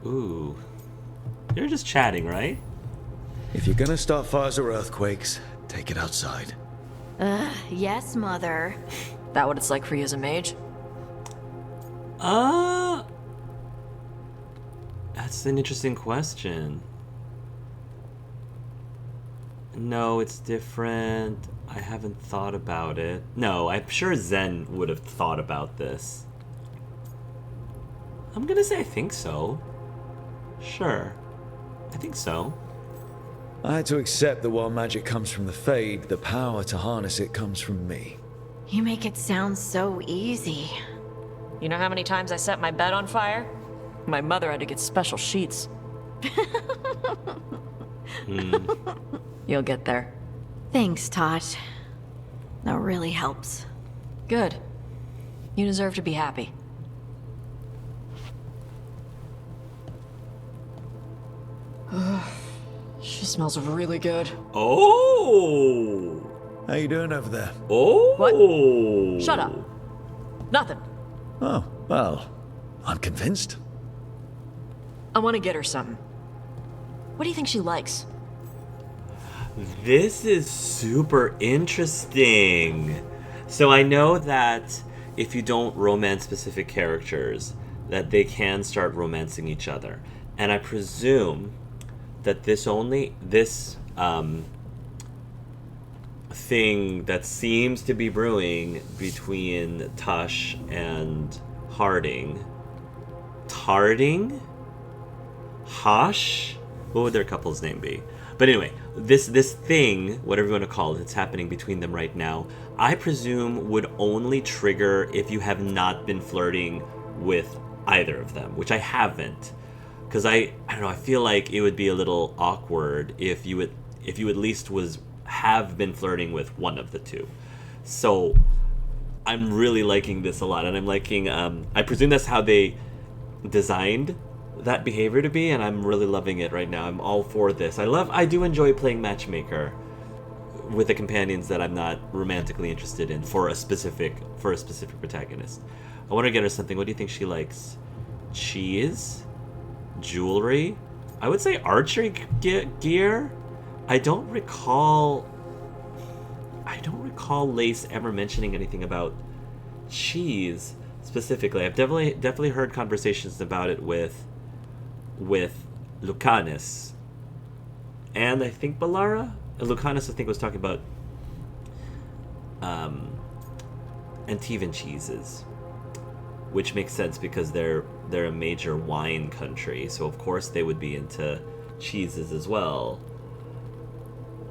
Ooh. You're just chatting, right? If you're gonna start fires or earthquakes, take it outside. Yes, Mother. That what it's like for you as a mage? That's an interesting question. No, it's different. I haven't thought about it. No, I'm sure Zen would have thought about this. I'm gonna say I think so. Sure. I think so. I had to accept that while magic comes from the Fade, the power to harness it comes from me. You make it sound so easy. You know how many times I set my bed on fire? My mother had to get special sheets. You'll get there. Thanks, Tot. That really helps. Good. You deserve to be happy. She smells really good. Oh! How you doing over there? Oh! What? Shut up. Nothing. Oh, well, I'm convinced. I want to get her something. What do you think she likes? This is super interesting. So I know that if you don't romance specific characters, that they can start romancing each other. And I presume that this thing that seems to be brewing between Tush and Taarding? Hosh? What would their couple's name be? But anyway, this thing, whatever you want to call it, it's happening between them right now, I presume would only trigger if you have not been flirting with either of them, which I haven't. Because I don't know, I feel like it would be a little awkward if you at least have been flirting with one of the two. So I'm really liking this a lot, and I'm liking, I presume that's how they designed that behavior to be, and I'm really loving it right now. I'm all for this. I do enjoy playing matchmaker with the companions that I'm not romantically interested in for a specific protagonist. I want to get her something. What do you think she likes? Cheese? Jewelry? I would say archery gear. I don't recall Lace ever mentioning anything about cheese specifically. I've definitely heard conversations about it with Lucanus and I think Balara. Lucanus I think was talking about Antivan cheeses, which makes sense because they're a major wine country, so of course they would be into cheeses as well.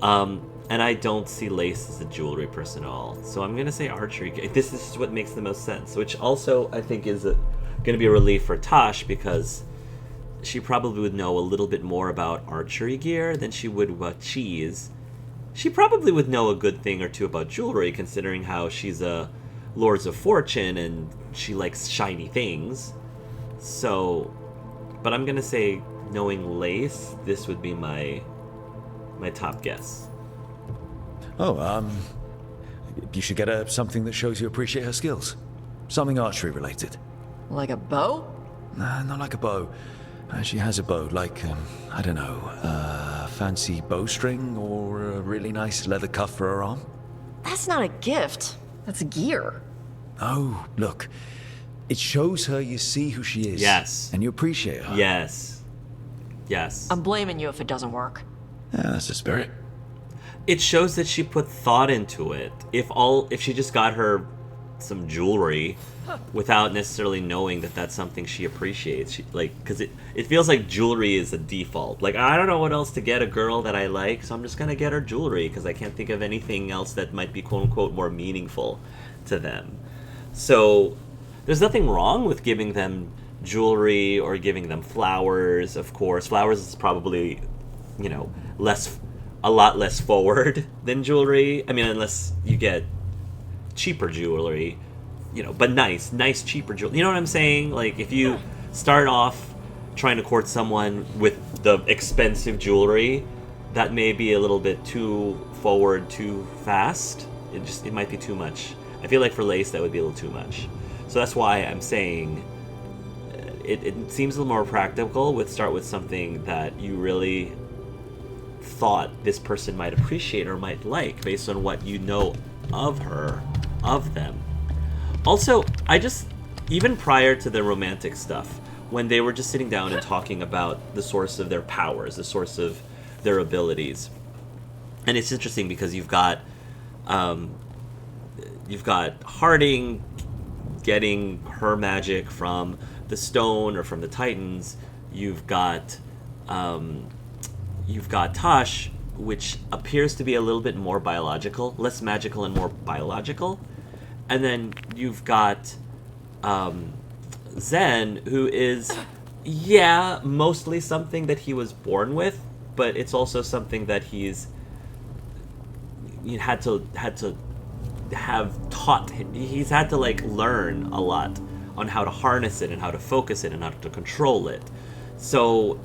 And I don't see Lace as a jewelry person at all, so I'm gonna say archery. This is what makes the most sense, which also I think is gonna be a relief for Tosh, because she probably would know a little bit more about archery gear than she would about cheese. She probably would know a good thing or two about jewelry, considering how she's a Lords of Fortune and she likes shiny things. So, but I'm gonna say, knowing Lace, this would be my top guess. Oh, you should get her something that shows you appreciate her skills. Something archery related. Like a bow? Nah, not like a bow. She has a bow, like, I don't know, a fancy bowstring or a really nice leather cuff for her arm. That's not a gift. That's gear. Oh, look. It shows her you see who she is. Yes. And you appreciate her. Yes. I'm blaming you if it doesn't work. Yeah, that's the spirit. It shows that she put thought into it. If she just got her some jewelry without necessarily knowing that that's something she appreciates, because it feels like jewelry is a default. Like, I don't know what else to get a girl that I like, so I'm just gonna get her jewelry because I can't think of anything else that might be quote unquote more meaningful to them. So there's nothing wrong with giving them jewelry or giving them flowers. Of course, flowers is probably, a lot less forward than jewelry. I mean, unless you get cheaper jewelry, but nice cheaper jewelry. You know what I'm saying? Like, if you start off trying to court someone with the expensive jewelry, that may be a little bit too forward, too fast. It might be too much. I feel like for Lace, that would be a little too much. So that's why I'm saying it seems a little more practical. Start with something that you really thought this person might appreciate or might like based on what you know of her, of them. Also, even prior to the romantic stuff, when they were just sitting down and talking about the source of their powers, the source of their abilities, and it's interesting because you've got Taarding getting her magic from the stone or from the Titans. You've got Tosh, which appears to be a little bit more biological, less magical and more biological. And then you've got Zen, who is, mostly something that he was born with, but it's also something that he's had to have taught. He's had to learn a lot on how to harness it and how to focus it and how to control it. So,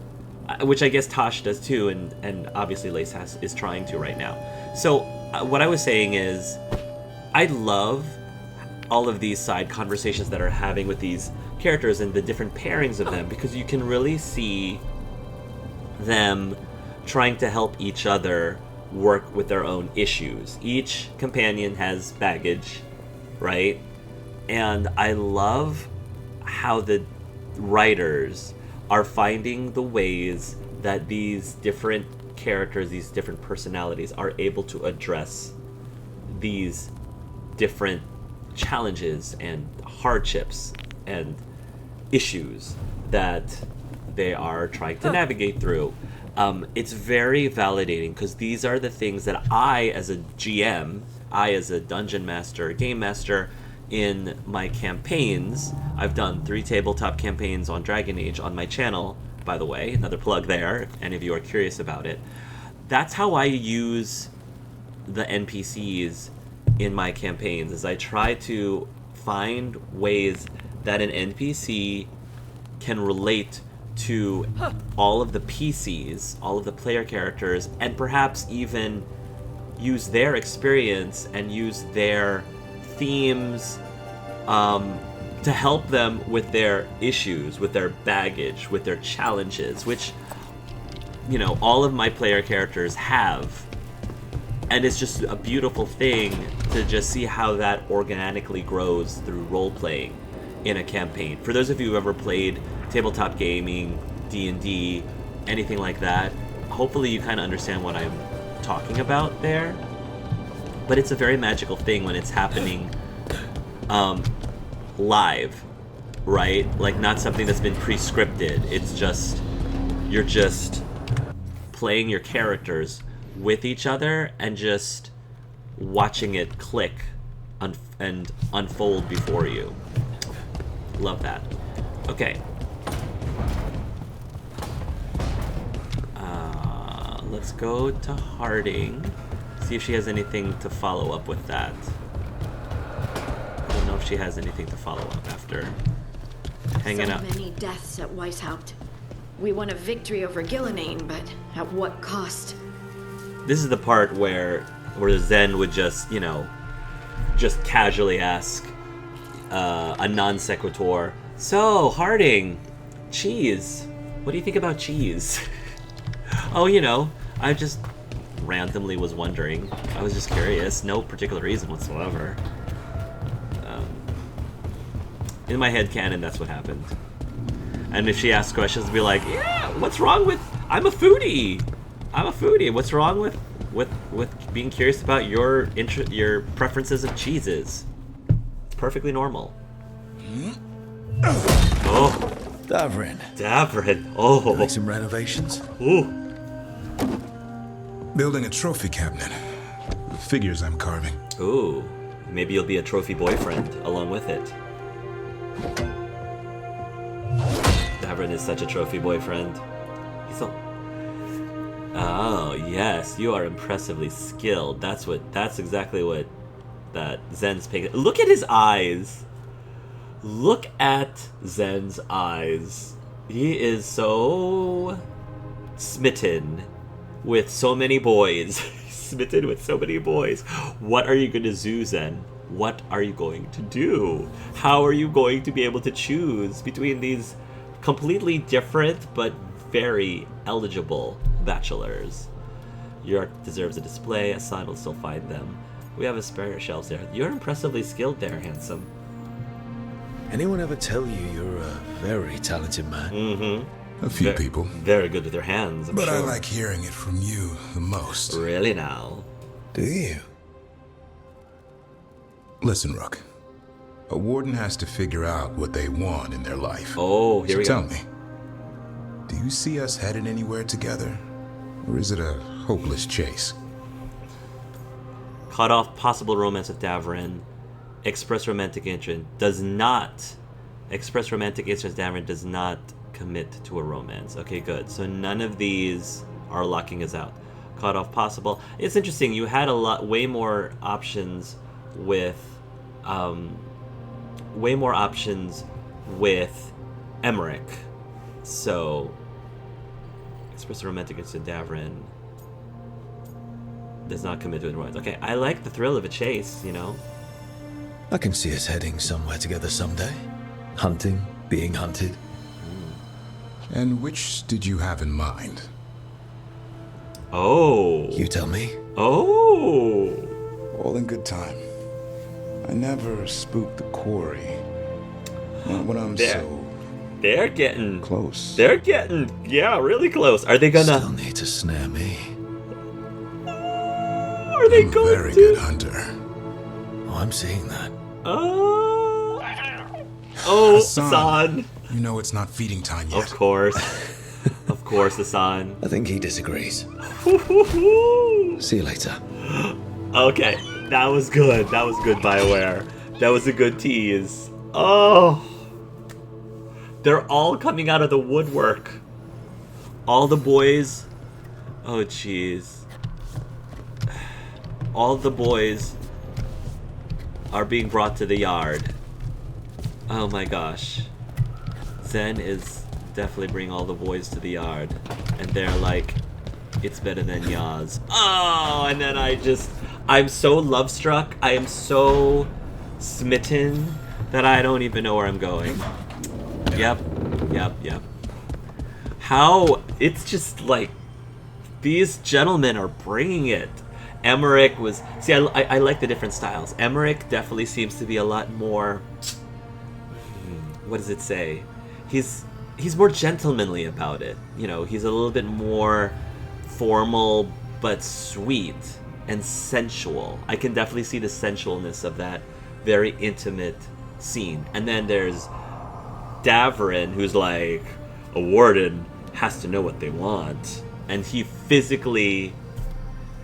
which I guess Tosh does too, and obviously Lace is trying to right now. So what I was saying is, I love all of these side conversations that are having with these characters and the different pairings of them, because you can really see them trying to help each other work with their own issues. Each companion has baggage, right? And I love how the writers are finding the ways that these different characters, these different personalities, are able to address these different challenges and hardships and issues that they are trying to navigate through. It's very validating, because these are the things that I, as a GM, I, as a dungeon master, game master, in my campaigns, I've done 3 tabletop campaigns on Dragon Age on my channel, by the way, another plug there, if any of you are curious about it. That's how I use the NPCs in my campaigns, is I try to find ways that an NPC can relate to all of the PCs, all of the player characters, and perhaps even use their experience and use their themes to help them with their issues, with their baggage, with their challenges, which, all of my player characters have. And it's just a beautiful thing to just see how that organically grows through role-playing in a campaign. For those of you who ever played tabletop gaming, D&D, anything like that, hopefully you kind of understand what I'm talking about there. But it's a very magical thing when it's happening live, right? Not something that's been pre-scripted. It's just, you're just playing your characters with each other and just watching it click and unfold before you. Love that. Okay. Let's go to Taarding. See if she has anything to follow up with that. I don't know if she has anything to follow up after hanging out. So many deaths at Weishaupt. We won a victory over Ghilan'nain, but at what cost? This is the part where Zen would just, just casually ask a non sequitur. So, Taarding, cheese. What do you think about cheese? Oh, I just randomly was wondering. I was just curious. No particular reason whatsoever. In my head canon, that's what happened. And if she asks questions, I'd be like, yeah, what's wrong with... I'm a foodie. What's wrong with being curious about your preferences of cheeses? It's perfectly normal. Oh. Davrin. Oh. Make some renovations? Ooh. Building a trophy cabinet. Figures I'm carving. Ooh. Maybe you'll be a trophy boyfriend along with it. Davrin is such a trophy boyfriend. Oh, yes, you are impressively skilled. That's exactly what that Zen's picking. Look at his eyes. Look at Zen's eyes. He is so smitten with so many boys. Smitten with so many boys. What are you going to do, Zen? What are you going to do? How are you going to be able to choose between these completely different but very eligible bachelors. Your art deserves a display. A sign will still find them. We have a spare shelves there. You're impressively skilled there, handsome. Anyone ever tell you you're a very talented man? Mm-hmm. A few people. Very good with your hands, I'm But sure. I like hearing it from you the most. Really now? Do you? Listen, Rook. A warden has to figure out what they want in their life. Oh, here we So go. tell me, do you see us headed anywhere together? Or is it a hopeless chase? Cut off possible romance with Davrin. Express romantic interest. Does not. Express romantic interest. Davrin does not commit to a romance. Okay, good. So none of these are locking us out. Cut off possible. It's interesting. You had way more options with, Emmerich. So, express a romantic interest in Davrin. Does not commit to a romance. Okay, I like the thrill of a chase, you know? I can see us heading somewhere together someday. Hunting, being hunted. And which did you have in mind? Oh. You tell me. Oh. All in good time. I never spooked the quarry. Not when I'm so They're getting close. They're getting, yeah, really close. Are they gonna? Still need to snare me. Are they I'm a going very to? good hunter. Oh, I'm seeing that. Oh, Hassan. Hassan. You know it's not feeding time yet. Of course, Hassan. I think he disagrees. See you later. Okay, that was good. That was good, BioWare. That was a good tease. Oh, they're all coming out of the woodwork. All the boys. Oh, jeez. All the boys are being brought to the yard. Oh my gosh. Zen is definitely bringing all the boys to the yard. And they're like, it's better than Yaz. Oh, and then I'm so love struck. I am so smitten that I don't even know where I'm going. Yep. How, it's just like, these gentlemen are bringing it. Emmerich was... See, I like the different styles. Emmerich definitely seems to be a lot more... What does it say? He's more gentlemanly about it. You know, he's a little bit more formal but sweet and sensual. I can definitely see the sensualness of that very intimate scene. And then there's Davrin, who's like, a warden has to know what they want. And he physically,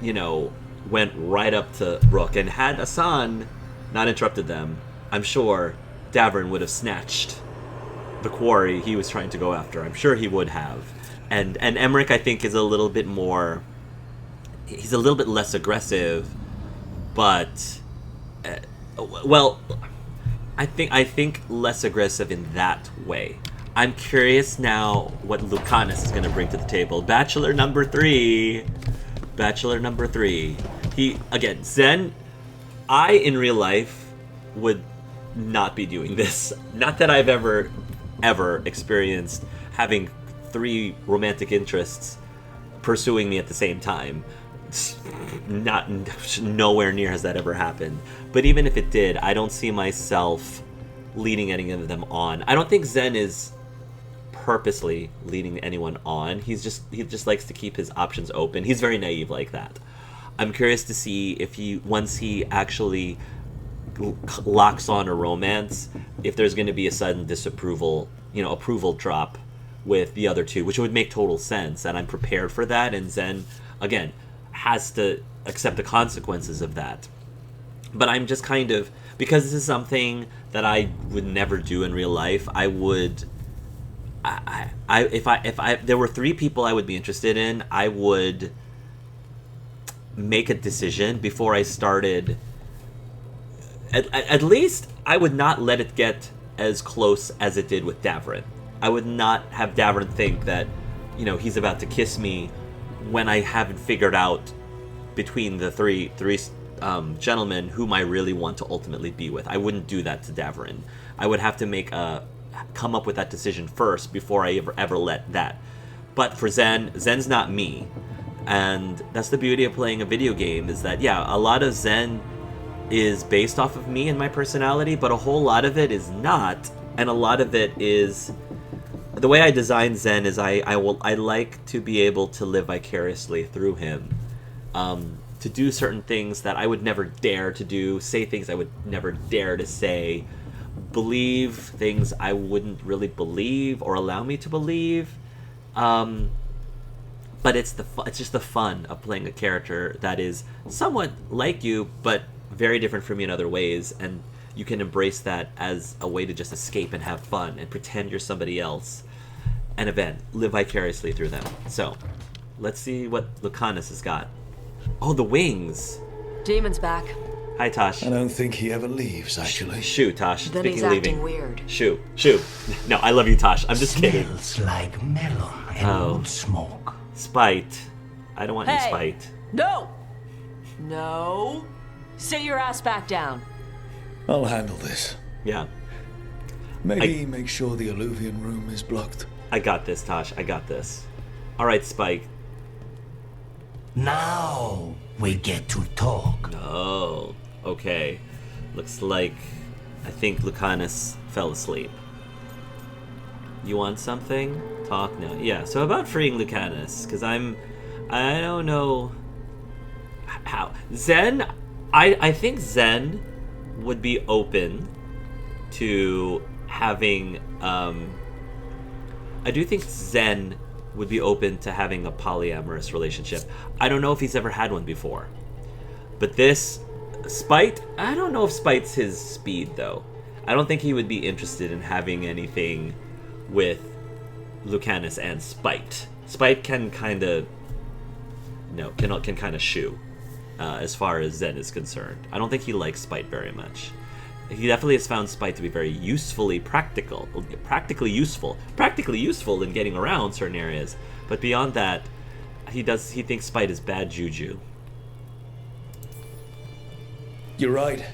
you know, went right up to Rook, and had Hassan not interrupted them, I'm sure Davrin would have snatched the quarry he was trying to go after. I'm sure he would have. And Emmerich, I think, is a little bit more... He's a little bit less aggressive, but... well, I think less aggressive in that way. I'm curious now what Lucanus is going to bring to the table. Bachelor number 3. He, again, Zen, I, in real life, would not be doing this. Not that I've ever experienced having 3 romantic interests pursuing me at the same time. Nowhere near has that ever happened. But even if it did, I don't see myself leading any of them on. I don't think Zen is purposely leading anyone on. He just likes to keep his options open. He's very naive like that. I'm curious to see if once he actually locks on a romance, if there's going to be a sudden disapproval, approval drop with the other 2, which would make total sense, and I'm prepared for that. And Zen, again, has to accept the consequences of that. But I'm just kind of, because this is something that I would never do in real life, I would... If there were 3 people I would be interested in, I would make a decision before I started. At least I would not let it get as close as it did with Davrin. I would not have Davrin think that, he's about to kiss me when I haven't figured out between the three gentlemen whom I really want to ultimately be with. I wouldn't do that to Davrin. I would have to make a come up with that decision first before I ever let that. But for Zen's not me. And that's the beauty of playing a video game, is that, yeah, a lot of Zen is based off of me and my personality, but a whole lot of it is not. And a lot of it is... The way I design Zen is I like to be able to live vicariously through him. To do certain things that I would never dare to do, say things I would never dare to say, believe things I wouldn't really believe or allow me to believe. But it's just the fun of playing a character that is somewhat like you, but very different from you in other ways, and you can embrace that as a way to just escape and have fun and pretend you're somebody else, and event live vicariously through them. So, let's see what Lucanus has got. Oh, the wings. Demon's back. Hi, Tosh. I don't think he ever leaves, actually. Shoo, Tosh. Then Speaking he's of acting leaving. weird. Shoo. No, I love you, Tosh. I'm just kidding. Smells like melon and wood smoke. Spite. I don't want you Hey! spite. No! No! Sit your ass back down. I'll handle this. Yeah. Maybe make sure the Alluvian room is blocked. I got this, Tosh. I got this. Alright, Spike. Now we get to talk. Oh, okay. Looks like I think Lucanus fell asleep. You want something? Talk now. Yeah, so about freeing Lucanus, because I don't know how. Zen, I think Zen would be open to having, I do think Zen would be open to having a polyamorous relationship. I don't know if he's ever had one before. But this, Spite, I don't know if Spite's his speed, though. I don't think he would be interested in having anything with Lucanus and Spite. Spite can kind of, can kind of shoo, as far as Zen is concerned. I don't think he likes Spite very much. He definitely has found Spite to be very practically useful in getting around certain areas. But beyond that, he thinks Spite is bad juju. You're right.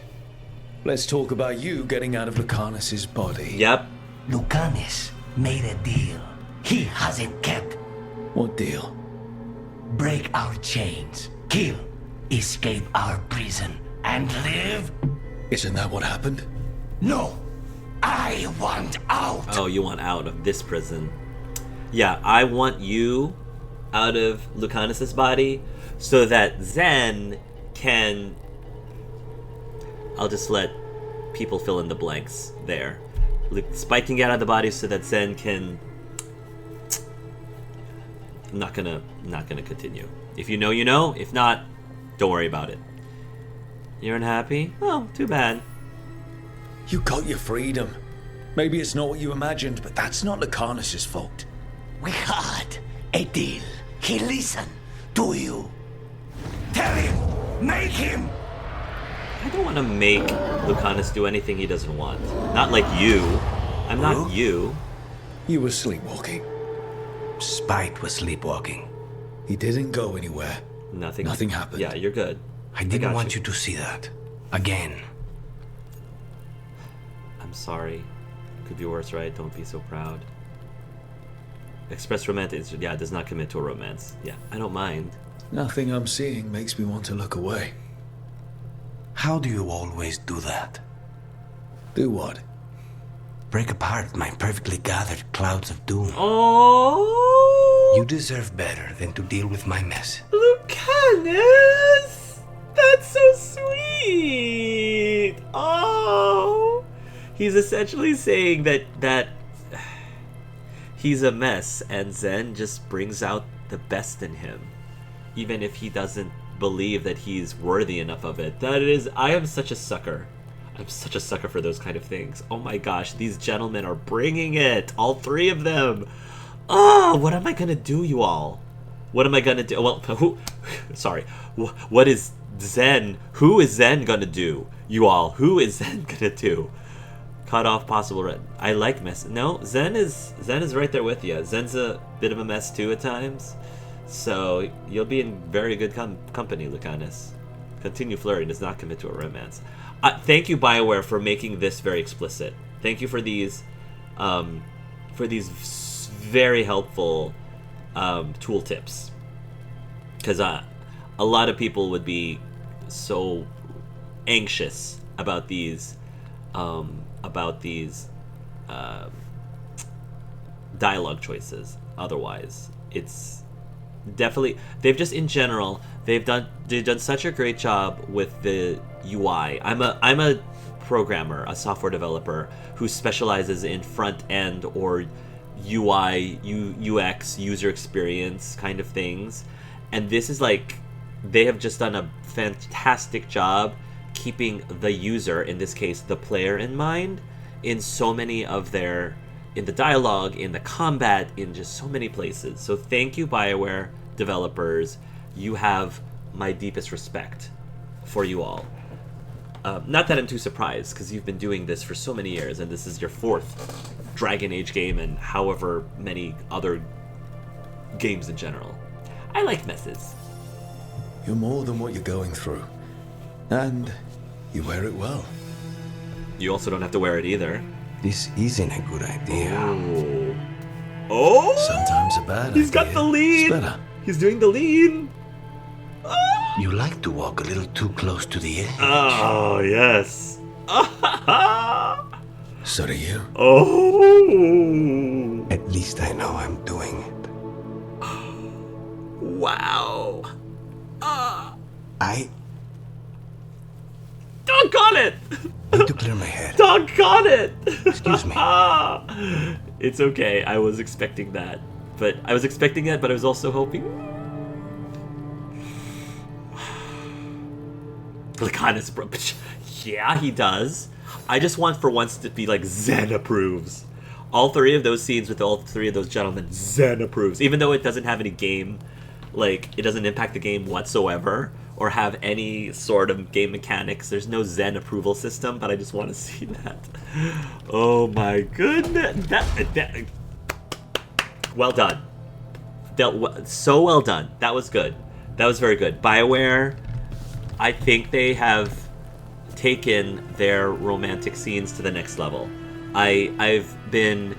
Let's talk about you getting out of Lucanus's body. Yep. Lucanus made a deal he hasn't kept. What deal? Break our chains, kill, escape our prison, and live? Isn't that what happened? No, I want out. Oh, you want out of this prison. Yeah, I want you out of Lucanus's body so that Zen can... I'll just let people fill in the blanks there. Spike can get out of the body so that Zen can... I'm not gonna continue. If you know, you know. If not, don't worry about it. You're unhappy? Oh, too bad. You got your freedom. Maybe it's not what you imagined, but that's not Lucanus's fault. We had a deal. He listened to you. Tell him, make him. I don't want to make Lucanus do anything he doesn't want. Not like you. I'm not you. You were sleepwalking. Spite was sleepwalking. He didn't go anywhere. Nothing happened. Yeah, you're good. I didn't want you to see that. Again. I'm sorry. Could be worse, right? Don't be so proud. Express romantic. Yeah, does not commit to a romance. Yeah, I don't mind. Nothing I'm seeing makes me want to look away. How do you always do that? Do what? Break apart my perfectly gathered clouds of doom. Oh, You deserve better than to deal with my mess. Lucanus! That's so sweet! Oh! He's essentially saying that he's a mess, and Zen just brings out the best in him. Even if he doesn't believe that he's worthy enough of it. I am such a sucker. I'm such a sucker for those kind of things. Oh my gosh, these gentlemen are bringing it! All three of them! Oh, what am I gonna do, you all? What am I gonna do? Well, what is Zen? Who is Zen gonna do, you all? Who is Zen gonna do? Cut off possible red. I like mess. No, Zen is right there with you. Zen's a bit of a mess too at times. So you'll be in very good company, Lucanus. Continue flirting does not commit to a romance. Thank you, BioWare, for making this very explicit. Thank you for these for these very helpful tooltips. Because a lot of people would be so anxious about these dialogue choices. Otherwise, it's definitely they've done such a great job with the UI. I'm a programmer, a software developer who specializes in front end or UI, UX, user experience kind of things. And this is like, they have just done a fantastic job keeping the user, in this case, the player, in mind in so many of their, in the dialogue, in the combat, in just so many places. So thank you, BioWare developers. You have my deepest respect for you all. Not that I'm too surprised, because you've been doing this for so many years, and this is your 4th Dragon Age game, and however many other games in general. I like messes. You're more than what you're going through. And you wear it well. You also don't have to wear it either. This isn't a good idea. Oh! Sometimes a bad He's idea. got the lead! It's better. He's doing the lead! You like to walk a little too close to the edge. Oh, yes. So do you. Oh! At least I know I'm doing it. Wow. I Doggone it! need to clear my head. Doggone it! Excuse me. It's okay. I was expecting that. But I was also hoping... Lacanus, bro. Yeah, he does. I just want for once to be like, Zen approves. All 3 of those scenes with all 3 of those gentlemen, Zen approves. Even though it doesn't have any game, like, it doesn't impact the game whatsoever, or have any sort of game mechanics. There's no Zen approval system, but I just want to see that. Oh my goodness. That well done. So well done. That was good. That was very good. BioWare, I think they have taken their romantic scenes to the next level. I've been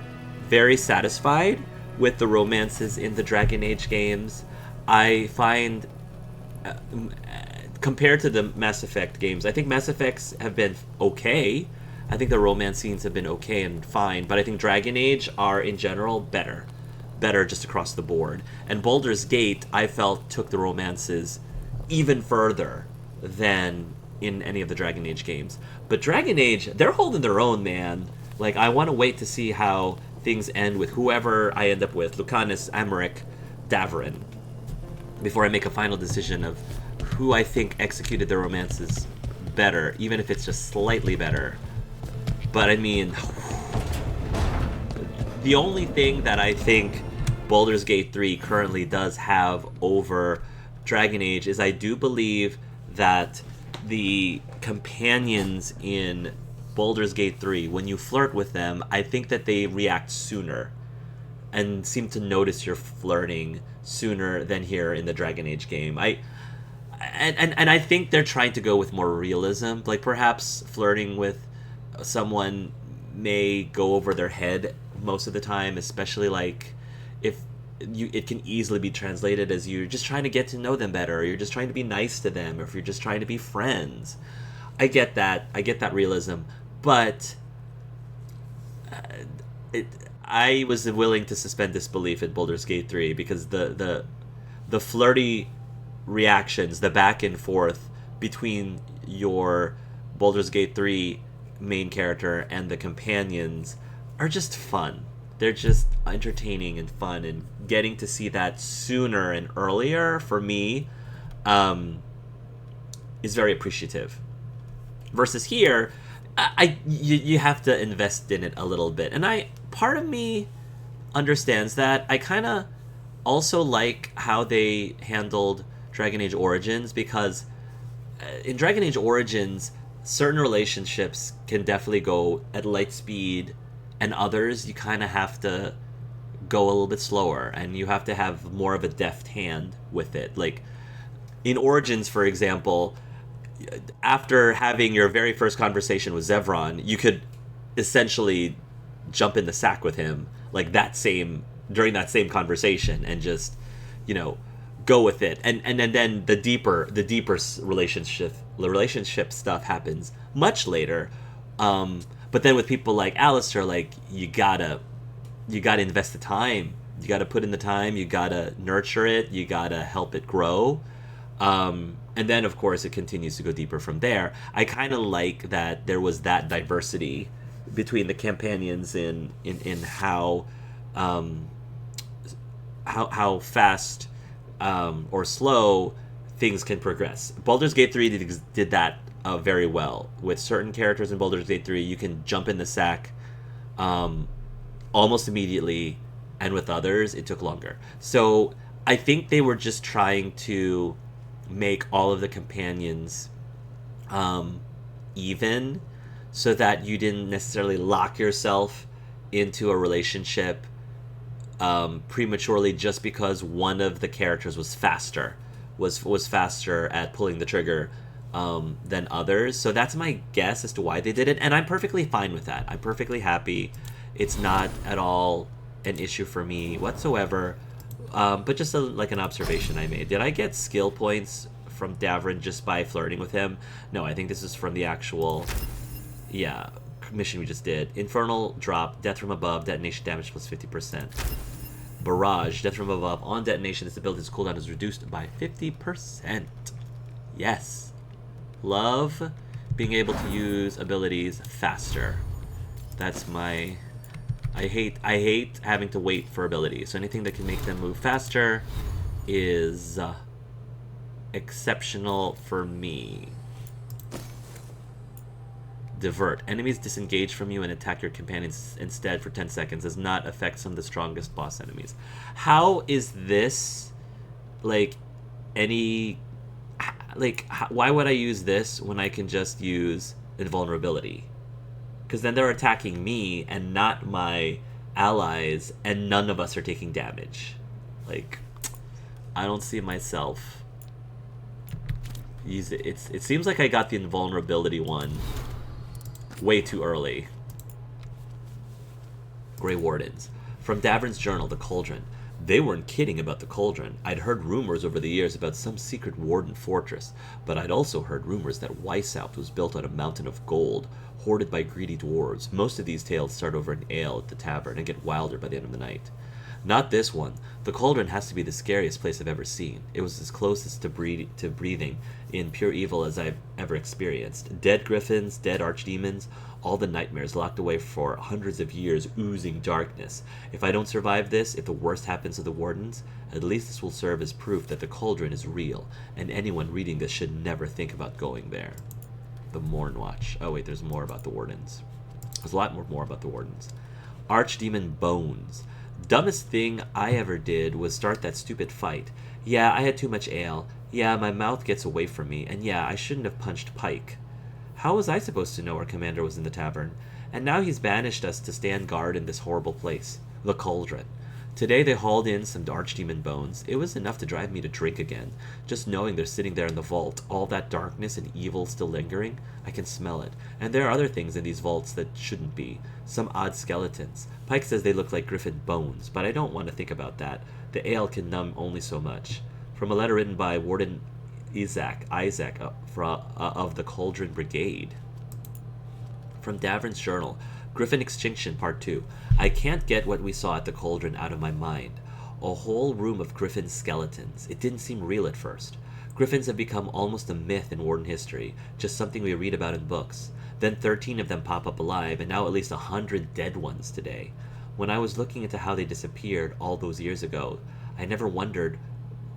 very satisfied with the romances in the Dragon Age games. I find, compared to the Mass Effect games, I think Mass Effects have been okay. I think the romance scenes have been okay and fine, but I think Dragon Age are, in general, better just across the board. And Baldur's Gate, I felt, took the romances even further than in any of the Dragon Age games. But Dragon Age, they're holding their own, man. Like, I want to wait to see how things end with whoever I end up with, Lucanus, Amaric, Davarin, before I make a final decision of who I think executed their romances better, even if it's just slightly better. But I mean, the only thing that I think Baldur's Gate 3 currently does have over Dragon Age is I do believe that the companions in Baldur's Gate 3, when you flirt with them, I think that they react sooner and seem to notice you're flirting sooner than here in the Dragon Age game. I think they're trying to go with more realism. Like, perhaps flirting with someone may go over their head most of the time, especially like if it can easily be translated as you're just trying to get to know them better, or you're just trying to be nice to them, or if you're just trying to be friends. I get that realism, but I was willing to suspend disbelief at Baldur's Gate 3 because the flirty reactions, the back and forth between your Baldur's Gate 3 main character and the companions are just fun. They're just entertaining and fun, and getting to see that sooner and earlier for me is very appreciative. Versus here, you have to invest in it a little bit, and part of me understands that. I kind of also like how they handled Dragon Age Origins, because in Dragon Age Origins, certain relationships can definitely go at light speed, and others you kind of have to go a little bit slower, and you have to have more of a deft hand with it. Like in Origins, for example, after having your very first conversation with Zevran, you could essentially jump in the sack with him like during that same conversation and just, go with it. And then the deeper relationship stuff happens much later. But then with people like Alistair, like you gotta invest the time. You gotta put in the time. You gotta nurture it. You gotta help it grow. And then, of course, it continues to go deeper from there. I kind of like that there was that diversity between the companions in how fast or slow things can progress. Baldur's Gate 3 did that very well. With certain characters in Baldur's Gate 3, you can jump in the sack almost immediately, and with others, it took longer. So I think they were just trying to make all of the companions even, so that you didn't necessarily lock yourself into a relationship prematurely just because one of the characters was faster at pulling the trigger than others. So that's my guess as to why they did it, and I'm perfectly fine with that. I'm perfectly happy. It's not at all an issue for me whatsoever. But just like an observation I made. Did I get skill points from Davrin just by flirting with him? No, I think this is from the actual, mission we just did. Infernal drop, death from above, detonation damage plus 50%. Barrage, death from above. On detonation, this ability's cooldown is reduced by 50%. Yes. Love being able to use abilities faster. That's my... I hate having to wait for abilities. So anything that can make them move faster is exceptional for me. Divert. Enemies disengage from you and attack your companions instead for 10 seconds. Does not affect some of the strongest boss enemies. How is this why would I use this when I can just use invulnerability? Because then they're attacking me and not my allies, and none of us are taking damage. Like, I don't see myself use it. It seems like I got the invulnerability one way too early. Grey Wardens. From Davrin's journal, The Cauldron. They weren't kidding about the Cauldron. I'd heard rumors over the years about some secret warden fortress, but I'd also heard rumors that Weishaupt was built on a mountain of gold, hoarded by greedy dwarves. Most of these tales start over an ale at the tavern and get wilder by the end of the night. Not this one. The Cauldron has to be the scariest place I've ever seen. It was as closest to breathing in pure evil as I've ever experienced. Dead griffins, dead archdemons, all the nightmares locked away for hundreds of years, oozing darkness. If I don't survive this, if the worst happens to the wardens, at least this will serve as proof that the Cauldron is real, and anyone reading this should never think about going there. The Mournwatch. Oh wait, there's more about the wardens. There's a lot more about the wardens. Archdemon Bones. Dumbest thing I ever did was start that stupid fight. Yeah, I had too much ale. Yeah, my mouth gets away from me. And yeah, I shouldn't have punched Pike. How was I supposed to know our commander was in the tavern? And now he's banished us to stand guard in this horrible place. The Cauldron. Today they hauled in some archdemon bones. It was enough to drive me to drink again. Just knowing they're sitting there in the vault, all that darkness and evil still lingering, I can smell it. And there are other things in these vaults that shouldn't be. Some odd skeletons. Pike says they look like griffin bones, but I don't want to think about that. The ale can numb only so much. From a letter written by Warden Isaac of the Cauldron Brigade. From Davrin's journal. Griffin Extinction Part 2. I can't get what we saw at the Cauldron out of my mind. A whole room of griffin skeletons. It didn't seem real at first. Griffins have become almost a myth in Warden history, just something we read about in books. Then 13 of them pop up alive, and now at least 100 dead ones today. When I was looking into how they disappeared all those years ago, I never wondered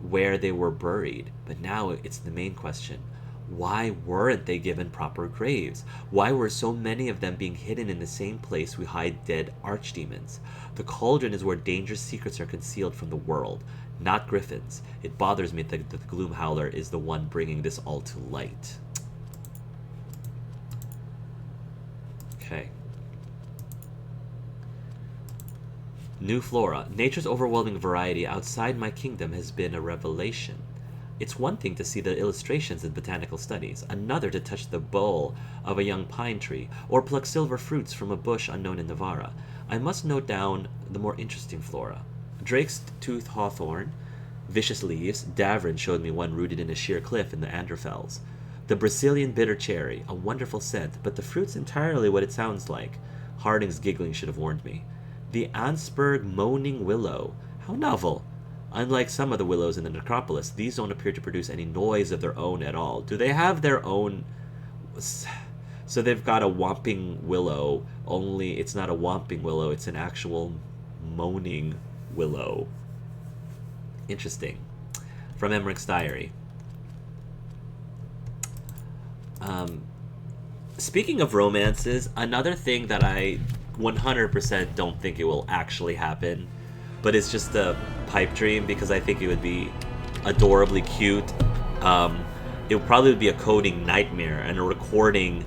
where they were buried, but now it's the main question. Why weren't they given proper graves? Why were so many of them being hidden in the same place we hide dead archdemons? The Cauldron is where dangerous secrets are concealed from the world, not griffins. It bothers me that the Gloomhowler is the one bringing this all to light. Okay. New flora. Nature's overwhelming variety outside my kingdom has been a revelation. It's one thing to see the illustrations in botanical studies, another to touch the bole of a young pine tree, or pluck silver fruits from a bush unknown in Navarra. I must note down the more interesting flora. Drake's tooth hawthorn, vicious leaves. Davrin showed me one rooted in a sheer cliff in the Anderfells. The Brazilian bitter cherry, a wonderful scent, but the fruit's entirely what it sounds like. Harding's giggling should have warned me. The Ansberg moaning willow. How novel. Unlike some of the willows in the necropolis, these don't appear to produce any noise of their own at all. Do they have their own... So they've got a whomping willow, only it's not a whomping willow, it's an actual moaning willow. Interesting. From Emmerich's diary. Speaking of romances, another thing that I 100% don't think it will actually happen, but it's just a pipe dream because I think it would be adorably cute. It would probably be a coding nightmare and a recording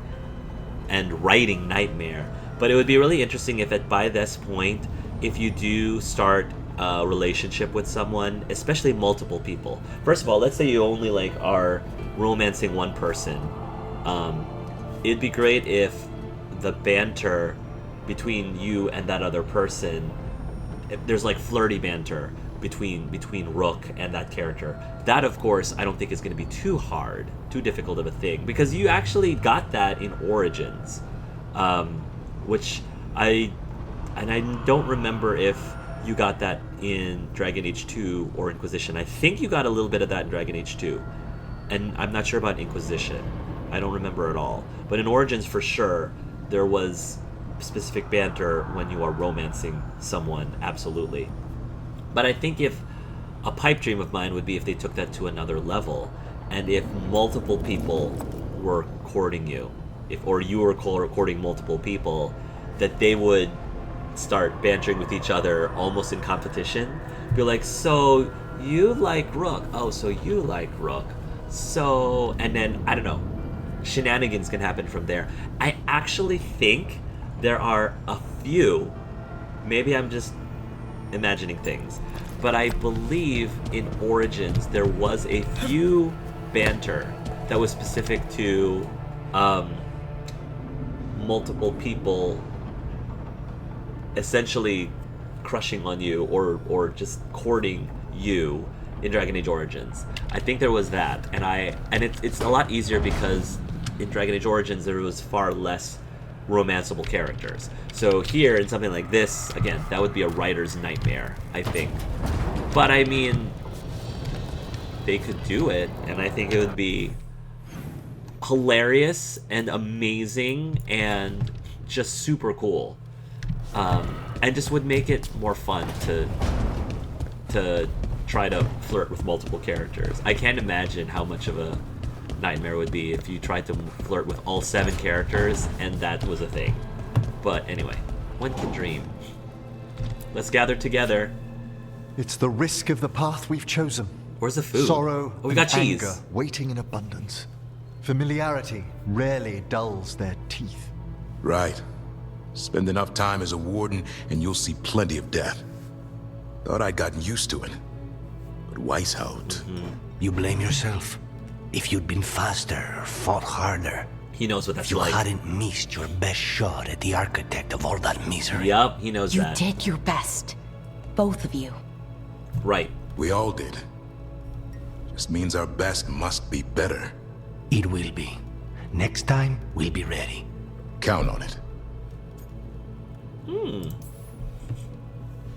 and writing nightmare. But it would be really interesting if by this point, if you do start a relationship with someone, especially multiple people. First of all, let's say you only are romancing one person. It'd be great if the banter between you and that other person, if there's flirty banter between Rook and that character. That, of course, I don't think is going to be too difficult of a thing, because you actually got that in Origins, which I don't remember if you got that in Dragon Age 2 or Inquisition. I think you got a little bit of that in Dragon Age 2, and I'm not sure about Inquisition. I don't remember at all. But in Origins, for sure, there was specific banter when you are romancing someone, absolutely. But I think if a pipe dream of mine would be if they took that to another level, and if multiple people were courting you, or you were courting multiple people, that they would start bantering with each other almost in competition. Be like, so you like Rook? Oh, so you like Rook? So, and then, I don't know, shenanigans can happen from there. I actually think there are a few, maybe I'm just imagining things, but I believe in Origins there was a few banter that was specific to multiple people essentially crushing on you or just courting you in Dragon Age Origins. I think there was that, and it's a lot easier because in Dragon Age Origins there was far less romanceable characters. So here, in something like this, again, that would be a writer's nightmare, I think. But I mean, they could do it, and I think it would be hilarious and amazing and just super cool. And just would make it more fun to try to flirt with multiple characters. I can't imagine how much of a nightmare would be if you tried to flirt with all 7 characters and that was a thing. But anyway, one can dream. Let's gather together. It's the risk of the path we've chosen. Where's the food? Sorrow we got and cheese. Anger waiting in abundance. Familiarity rarely dulls their teeth. Right. Spend enough time as a warden and you'll see plenty of death. Thought I'd gotten used to it. But Weishaupt... You blame yourself. If you'd been faster or fought harder, He knows what that's if you like. hadn't missed your best shot at the architect of all that misery. Yup, he knows You that. did your best. Both of you. Right. We all did. Just means our best must be better. It will be. Next time, we'll be ready. Count on it.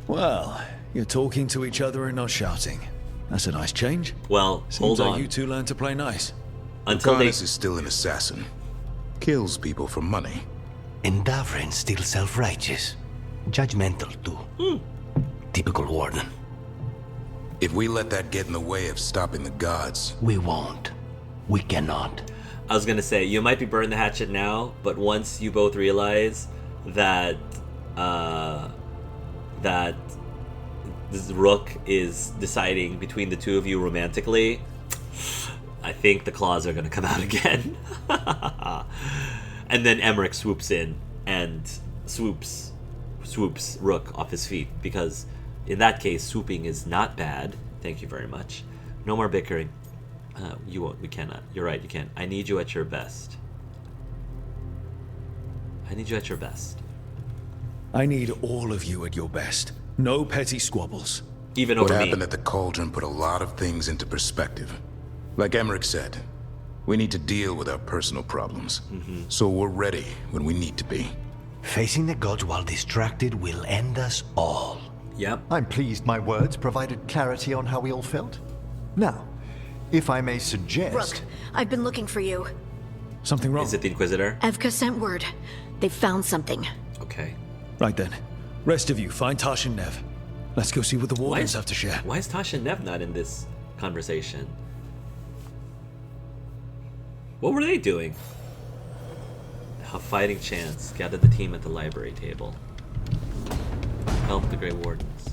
Well, you're talking to each other and not shouting. That's a nice change. Well, Seems hold like on. you two learned to play nice. Until they... Karnas is still an assassin. Kills people for money. And Davrin's still self-righteous. Judgmental, too. Typical warden. If we let that get in the way of stopping the gods, We won't. We cannot. I was gonna say, you might be burning the hatchet now, but once you both realize that that this Rook is deciding between the two of you romantically, I think the claws are gonna come out again. And then Emmerich swoops in and swoops Rook off his feet, because in that case, swooping is not bad. Thank you very much. No more bickering. You won't. We cannot. You're right, you can't. I need you at your best. I need you at your best. I need all of you at your best. No petty squabbles. Even What over me. happened at the Cauldron put a lot of things into perspective. Like Emmerich said, we need to deal with our personal problems. So we're ready when we need to be. Facing the gods while distracted will end us all. Yep. I'm pleased my words provided clarity on how we all felt. Now, if I may suggest... Rook, I've been looking for you. Something wrong? Is it the Inquisitor? Evka sent word. They found something. Okay. Right then. Rest of you, find Tash and Nev. Let's go see what the Wardens have to share. Why is Tasha and Nev not in this conversation? What were they doing? A fighting chance. Gather the team at the library table. Help the Grey Wardens.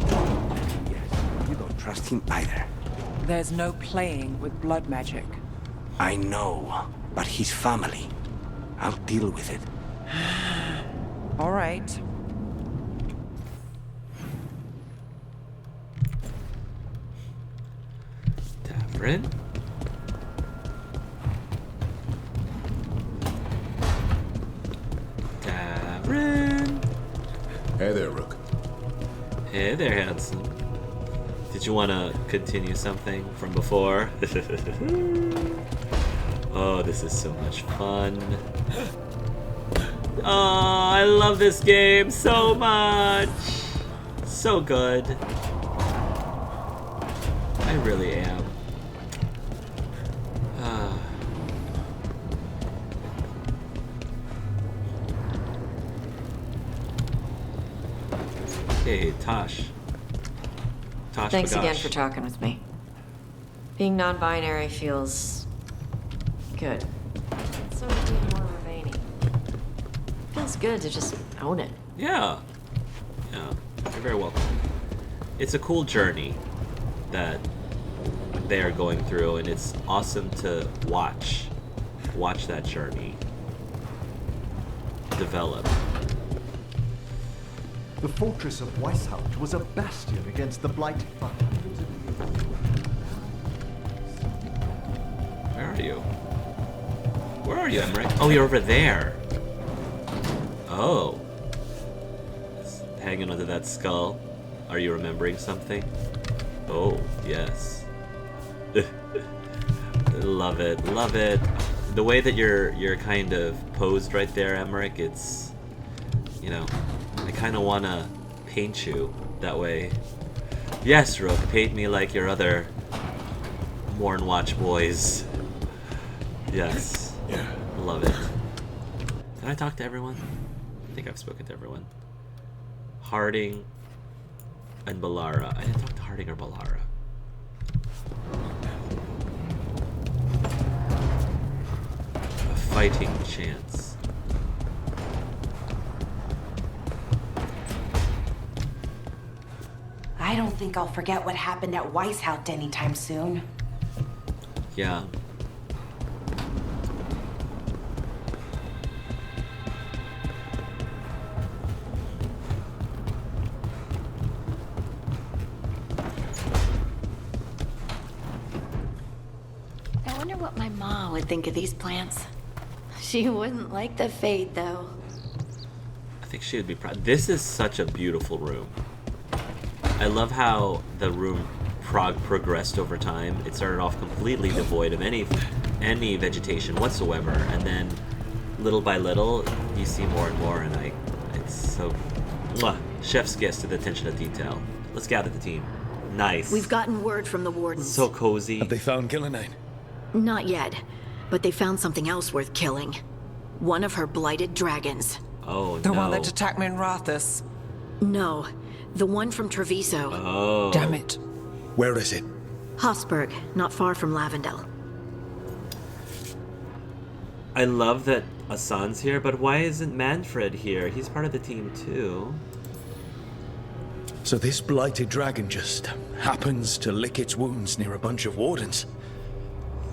Yes, you don't trust him either. There's no playing with blood magic. I know, but his family. I'll deal with it. All right. Davrin? Davrin? Hey there, Rook. Hey there, handsome. Did you want to continue something from before? Oh, this is so much fun. Oh, I love this game so much. So good. I really am. Hey, Tosh. Tosh Thanks again Bagosh. for talking with me. Being non-binary feels good. It's sort of being more remaining. Feels good to just own it. Yeah. Yeah. You're very welcome. It's a cool journey that they are going through, and it's awesome to watch that journey develop. The fortress of Weishaupt was a bastion against the Blighted for hundreds of years. Where are you? Where are you, Emmerich? Oh, you're over there. Oh. Just hanging onto that skull. Are you remembering something? Oh, yes. Love it, love it. The way that you're kind of posed right there, Emmerich, it's, you know, I kind of want to paint you that way. Yes, Rook, paint me like your other Mournwatch boys. Yes. Yeah. Love it. Did I talk to everyone? I think I've spoken to everyone. Harding and Balara. I didn't talk to Harding or Balara. A fighting chance. I don't think I'll forget what happened at Weishaupt anytime soon. Yeah. I wonder what my mom would think of these plants. She wouldn't like the fade, though. I think she would be proud. This is such a beautiful room. I love how the room progressed over time. It started off completely devoid of any vegetation whatsoever, and then little by little you see more and more, and it's so chef's kiss to the attention to detail. Let's gather the team. Nice. We've gotten word from the wardens. So cozy. Have they found Ghilan'nain? Not yet, but they found something else worth killing. One of her blighted dragons. Oh, The no. one that attacked me in Rathus. No, the one from Treviso. Oh. Damn it. Where is it? Hofsburg, not far from Lavendel. I love that Asan's here, but why isn't Manfred here? He's part of the team too. So this blighted dragon just happens to lick its wounds near a bunch of wardens.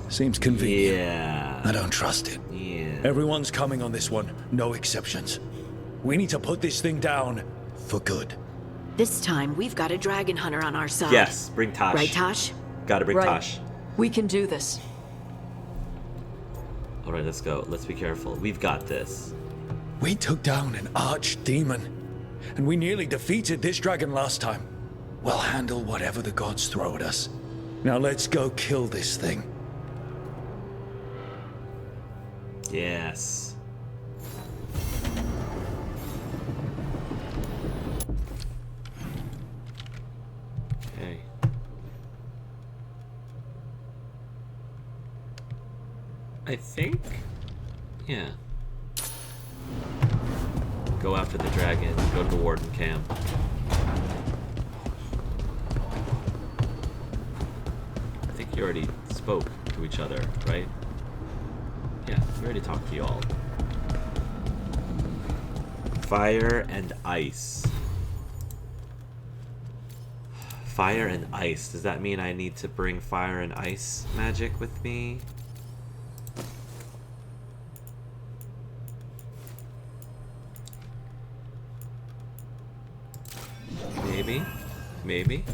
Seems convenient. Yeah. I don't trust it. Yeah. Everyone's coming on this one, no exceptions. We need to put this thing down for good. This time, we've got a dragon hunter on our side. Yes, bring Tosh. Right, Tosh? Gotta bring Right. Tosh. We can do this. Alright, let's go. Let's be careful. We've got this. We took down an archdemon, and we nearly defeated this dragon last time. We'll handle whatever the gods throw at us. Now let's go kill this thing. Yes. Okay. I think... yeah. Go after the dragon, go to the warden camp. I think you already spoke to each other, right? Yeah, we already talked to y'all. Fire and ice. Fire and ice. Does that mean I need to bring fire and ice magic with me? Maybe. Maybe.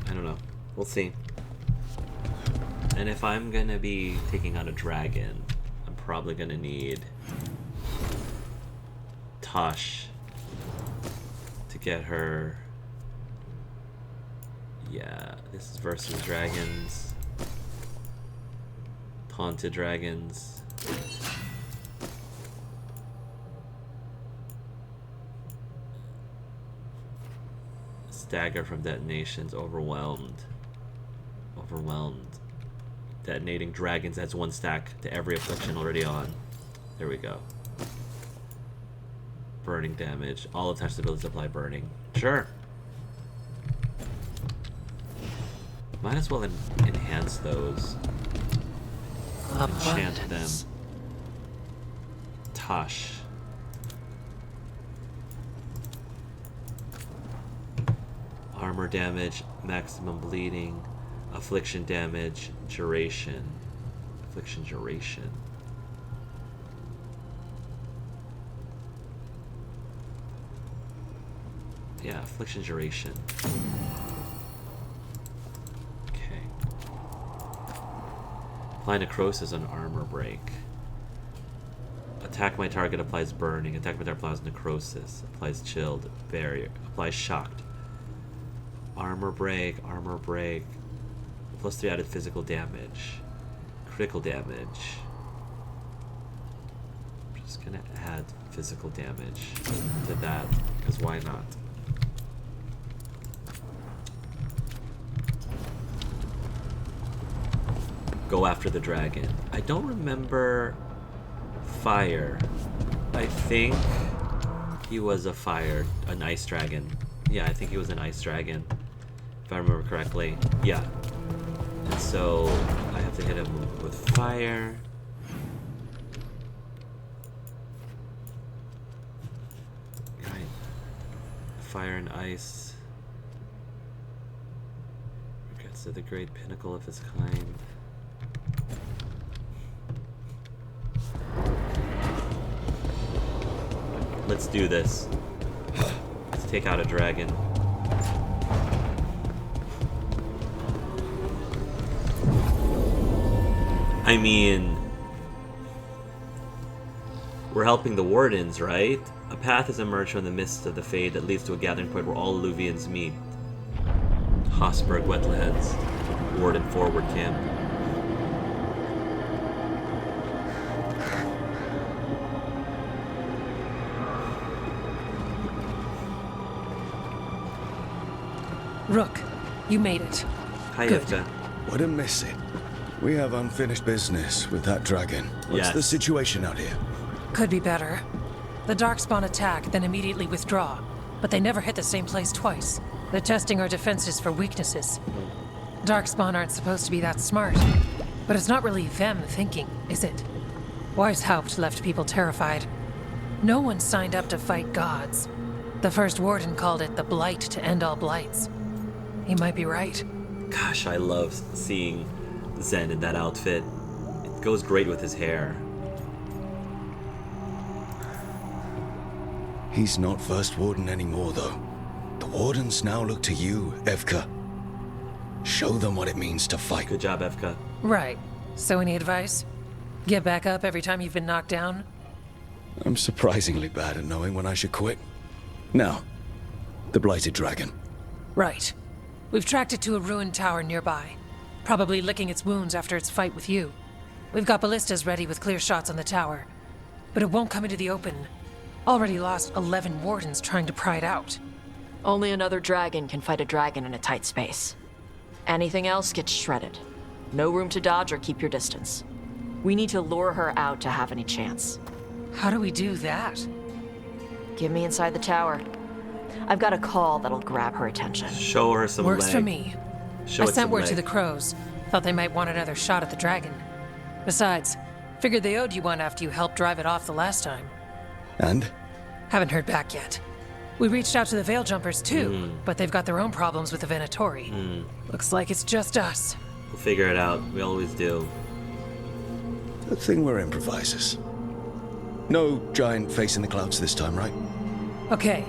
I don't know. We'll see. And if I'm gonna be taking on a dragon, I'm probably gonna need Tosh to get her. Yeah, this is versus dragons. Taunted dragons. Stagger from detonations. Overwhelmed. Overwhelmed. Detonating dragons adds 1 stack to every affliction already on. There we go. Burning damage. All attached abilities apply burning. Sure. Might as well enhance those. Enchant them. Tosh. Armor damage, maximum bleeding, affliction damage, duration. Affliction duration. Yeah, affliction duration. Okay. Apply necrosis on armor break. Attack my target applies burning. Attack my target applies necrosis. Applies chilled. Barrier. Applies shocked. Armor break. Armor break. Plus 3 added physical damage. Critical damage. I'm just gonna add physical damage to that, because why not? Go after the dragon. I don't remember fire. I think he was an ice dragon. Yeah, I think he was an ice dragon, if I remember correctly. Yeah. And so I have to hit him with fire. Right. Fire and ice. Regrets to the great pinnacle of his kind. Let's do this. Let's take out a dragon. I mean, we're helping the wardens, right? A path has emerged from the mists of the Fade that leads to a gathering point where all Alluvians meet. Hosberg Wetlands. Warden Forward Camp. Rook, you made it. Hi, Good. Evka. Wouldn't miss it. We have unfinished business with that dragon. What's Yes. the situation out here? Could be better. The Darkspawn attack, then immediately withdraw. But they never hit the same place twice. They're testing our defenses for weaknesses. Darkspawn aren't supposed to be that smart. But it's not really them thinking, is it? Weishaupt left people terrified. No one signed up to fight gods. The first warden called it the blight to end all blights. He might be right. Gosh, I love seeing Zen in that outfit. It goes great with his hair. He's not First Warden anymore, though. The Wardens now look to you, Evka. Show them what it means to fight. Good job, Evka. Right. So any advice? Get back up every time you've been knocked down? I'm surprisingly bad at knowing when I should quit. Now, the Blighted Dragon. Right. We've tracked it to a ruined tower nearby. Probably licking its wounds after its fight with you. We've got ballistas ready with clear shots on the tower. But it won't come into the open. Already lost 11 wardens trying to pry it out. Only another dragon can fight a dragon in a tight space. Anything else gets shredded. No room to dodge or keep your distance. We need to lure her out to have any chance. How do we do that? Get me inside the tower. I've got a call that'll grab her attention. Show her some Works leg. for me. Show I it sent some word leg. to the crows. Thought they might want another shot at the dragon. Besides, figured they owed you one after you helped drive it off the last time. And? Haven't heard back yet. We reached out to the Veil Jumpers too, but they've got their own problems with the Venatori. Looks like it's just us. We'll figure it out. We always do. Good thing we're improvisers. No giant face in the clouds this time, right? Okay,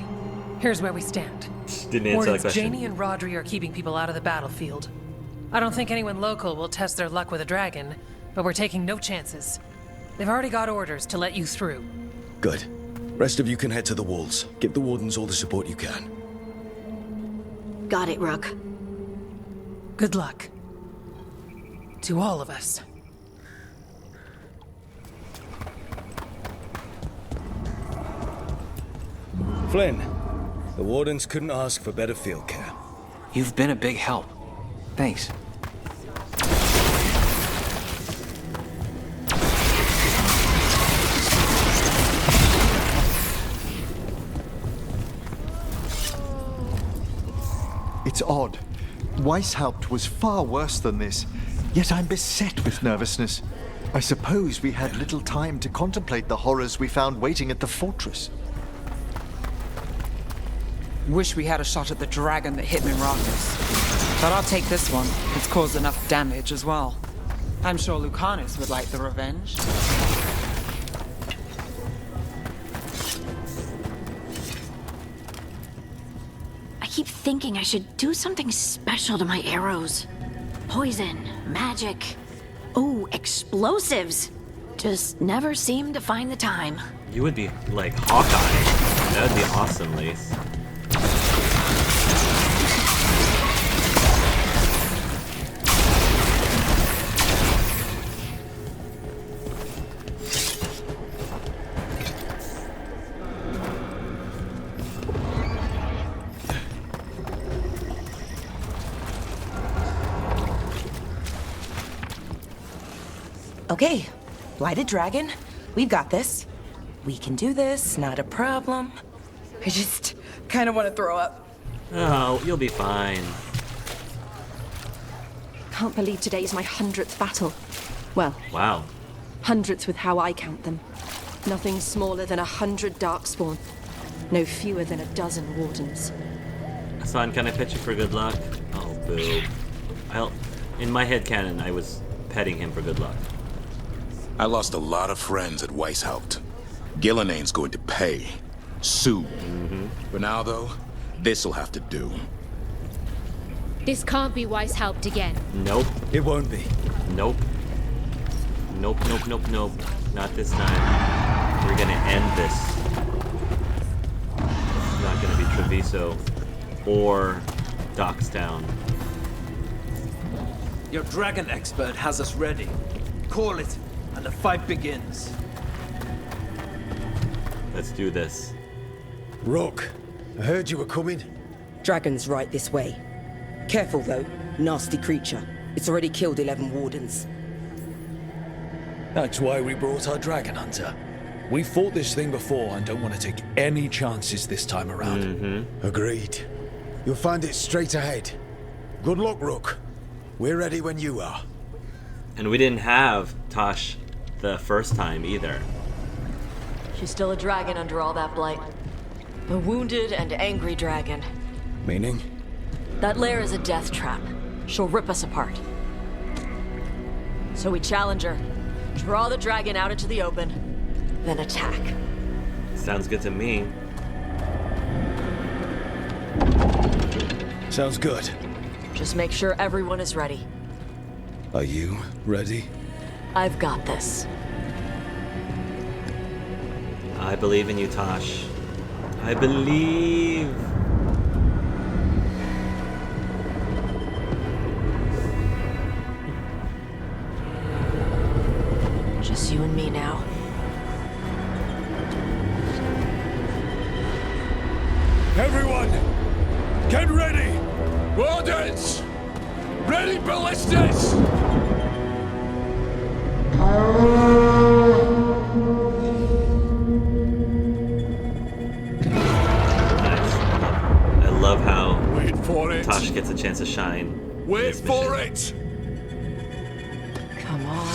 here's where we stand. Didn't answer that Wardens question. Janie and Rodri are keeping people out of the battlefield. I don't think anyone local will test their luck with a dragon, but we're taking no chances. They've already got orders to let you through. Good. Rest of you can head to the walls. Give the wardens all the support you can. Got it, Rook. Good luck. To all of us. Flynn, the wardens couldn't ask for better field care. You've been a big help. Thanks. It's odd. Weishaupt was far worse than this, yet I'm beset with nervousness. I suppose we had little time to contemplate the horrors we found waiting at the fortress. Wish we had a shot at the dragon that hit Minrathous. But I'll take this one. It's caused enough damage as well. I'm sure Lucanus would like the revenge. I keep thinking I should do something special to my arrows. Poison, magic, oh, explosives. Just never seem to find the time. You would be like Hawkeye. That would be awesome, Lace. Okay, Blighted Dragon, we've got this. We can do this, not a problem. I just kind of want to throw up. Oh, you'll be fine. Can't believe today's my 100th battle. Well, Wow. hundreds with how I count them. Nothing smaller than 100 darkspawn. No fewer than a dozen wardens. Son, can I pet you for good luck? Oh, boo. In my head canon, I was petting him for good luck. I lost a lot of friends at Weishaupt. Ghilan'nain's going to pay. Soon. For now, though, this'll have to do. This can't be Weishaupt again. Nope. It won't be. Nope. Nope, nope, nope, nope. Not this time. We're gonna end this. It's not gonna be Treviso or Dockstown. Your dragon expert has us ready. Call it, and the fight begins. Let's do this. Rook, I heard you were coming. Dragon's right this way. Careful though, nasty creature. It's already killed 11 wardens. That's why we brought our dragon hunter. We fought this thing before and don't want to take any chances this time around. Agreed. You'll find it straight ahead. Good luck, Rook. We're ready when you are. And we didn't have Tosh the first time either. She's still a dragon under all that blight. A wounded and angry dragon. Meaning? That lair is a death trap. She'll rip us apart. So we challenge her, draw the dragon out into the open, then attack. Sounds good to me. Sounds good. Just make sure everyone is ready. Are you ready? I've got this. I believe in you, Tosh. I believe. Just you and me now. Everyone, get ready! Orders! Ready ballistas! I love how Wait for it. Tosh gets a chance to shine. Wait for it! Come on.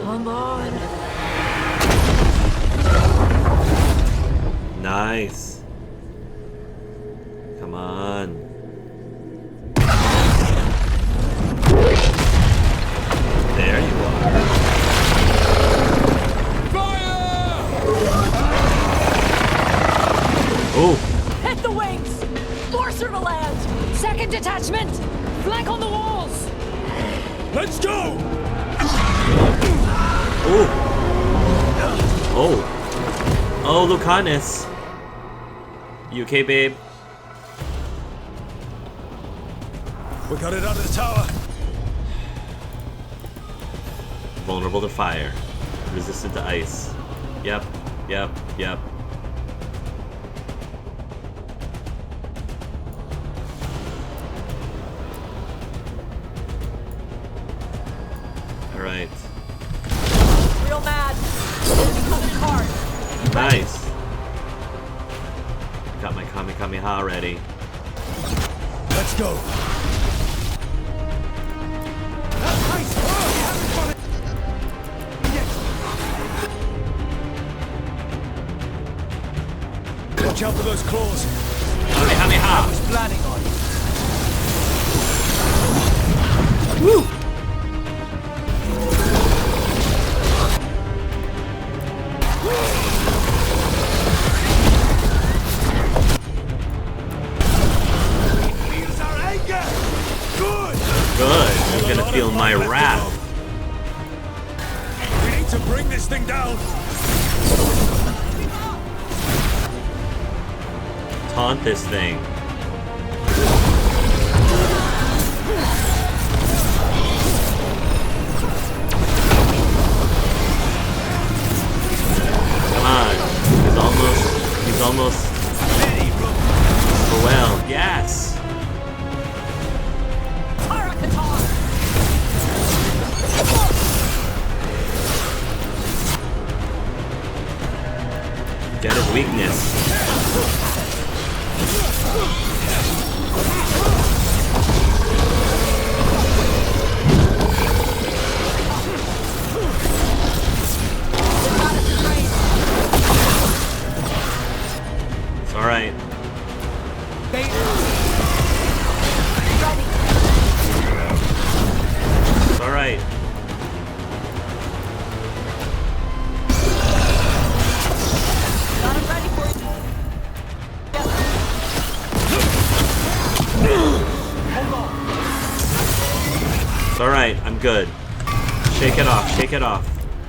Come on. Nice. Come on. There you are. Oh. Hit the wings! Force her to land! Second detachment! Flank on the walls! Let's go! Oh. Oh. Oh, Lucanus. You okay, babe? We got it out of the tower. Vulnerable to fire. Resistant to ice. Yep. Yep. Yep. Alright. Real mad. Coming hard. Nice. Got my Kamehameha ready. Let's go. Watch out for those claws. Kamehameha. I was planning on it. Woo! Good. I'm gonna feel my wrath. We need to bring this thing down. Taunt this thing. Come on. He's almost overwhelmed. Yes. Get a weakness. It's alright. It's alright. It's alright, I'm good. Shake it off, shake it off.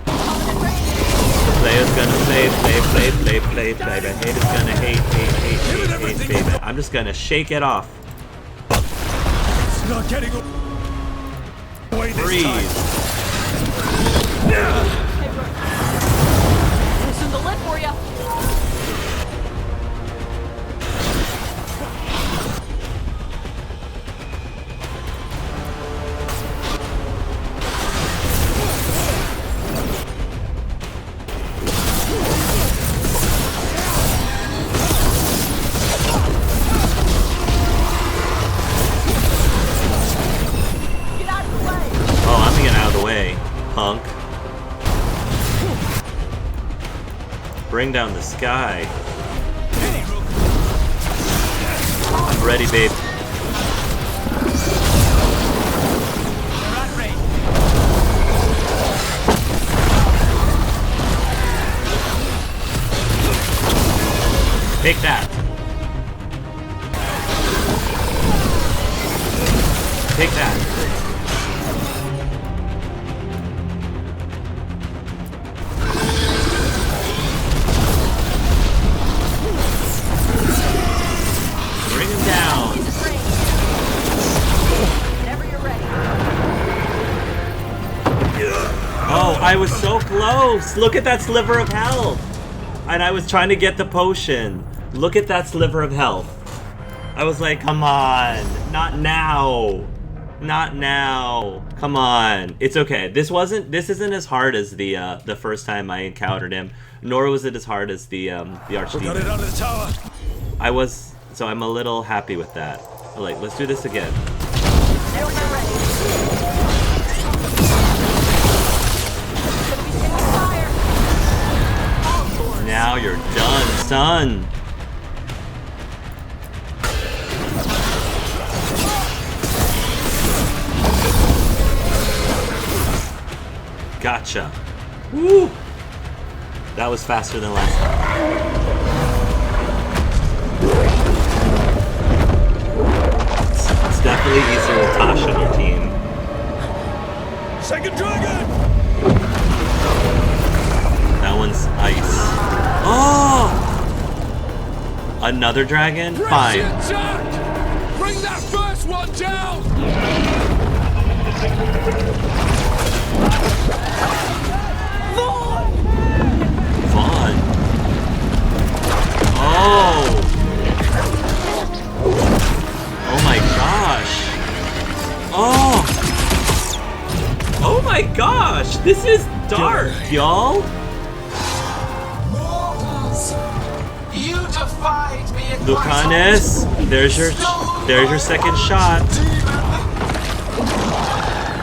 The player's gonna play. The hater's gonna hate, baby. I'm just gonna shake it off. It's not getting away this Breathe. time. Loosen the lid for ya. Punk. Bring down the sky. I'm ready, babe. Take that. Take that. I was so close. Look at that sliver of health. And I was trying to get the potion. Look at that sliver of health. I was like, come on. Not now. Not now. Come on. It's okay. This isn't as hard as the first time I encountered him, nor was it as hard as the Archdemon. Got it under the tower. So I'm a little happy with that. Like, let's do this again. Now you're done, son. Gotcha. Woo! That was faster than last time. It's definitely easier with Tosh on your team. Second dragon! That one's ice. Oh! Another dragon? Fine. Bring that first one down! Vaughn. Oh! Oh my gosh! Oh! Oh my gosh! This is dark, y'all! You defied me in Lucanus, there's your second shot.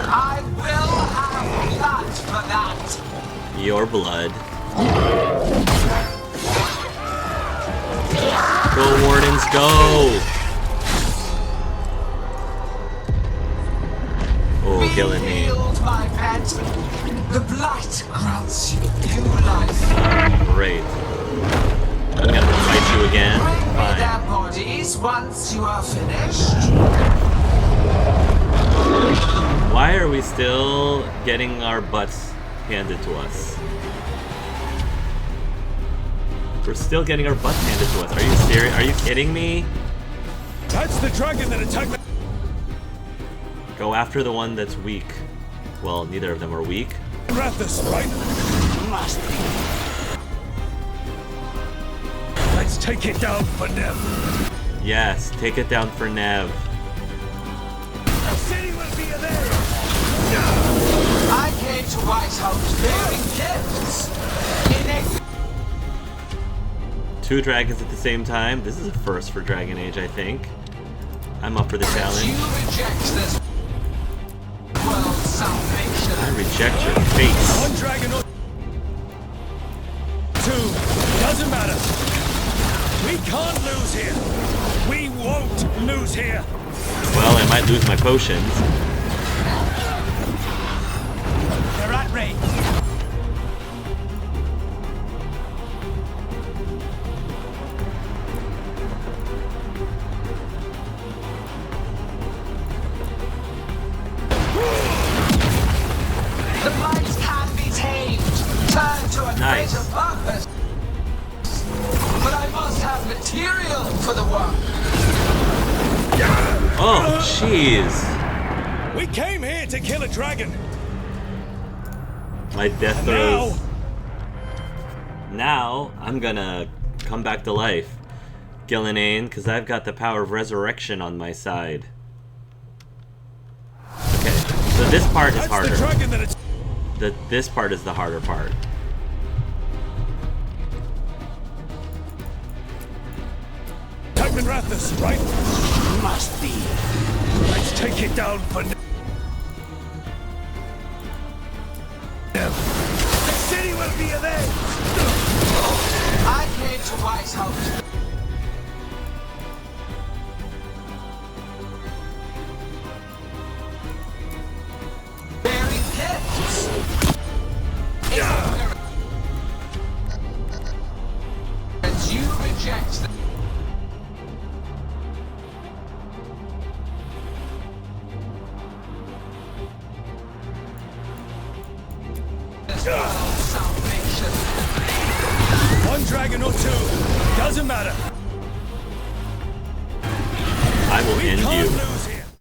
I will have blood for that. Your blood. Go, Wardens, go! Oh, Ghilan'nain. My pet. The blight grants you new life. Great. I'm gonna fight you again. Bring me their bodies once you are finished. Why are we still getting our butts handed to us? We're still getting our butts handed to us. Are you serious? Are you kidding me? That's the dragon that attacked the... Go after the one that's weak. Well, neither of them are weak. Rathus, right? Must be. Let's take it down for Nev. Yes, take it down for Nev. The city will be there. I came to White House bearing gifts. Two dragons at the same time. This is a first for Dragon Age, I think. I'm up for the challenge. You reject this world's salvation. I reject your face. One dragon or two. Doesn't matter. We can't lose here. We won't lose here. Well, I might lose my potions. They're at range. The blight can be tamed, turned to a greater purpose. But I must have material for the work. Oh, jeez. We came here to kill a dragon. My death throws. Now, I'm gonna come back to life. Ghilan'nain, because I've got the power of resurrection on my side. Okay, so this part is harder. This part is the harder part. Tagman Rathus, right? Must be. Let's take it down for Nev. The city will be there. I came to White House. Bearing gifts. And you reject them. Salvation. One dragon or two. Doesn't matter. I will end you.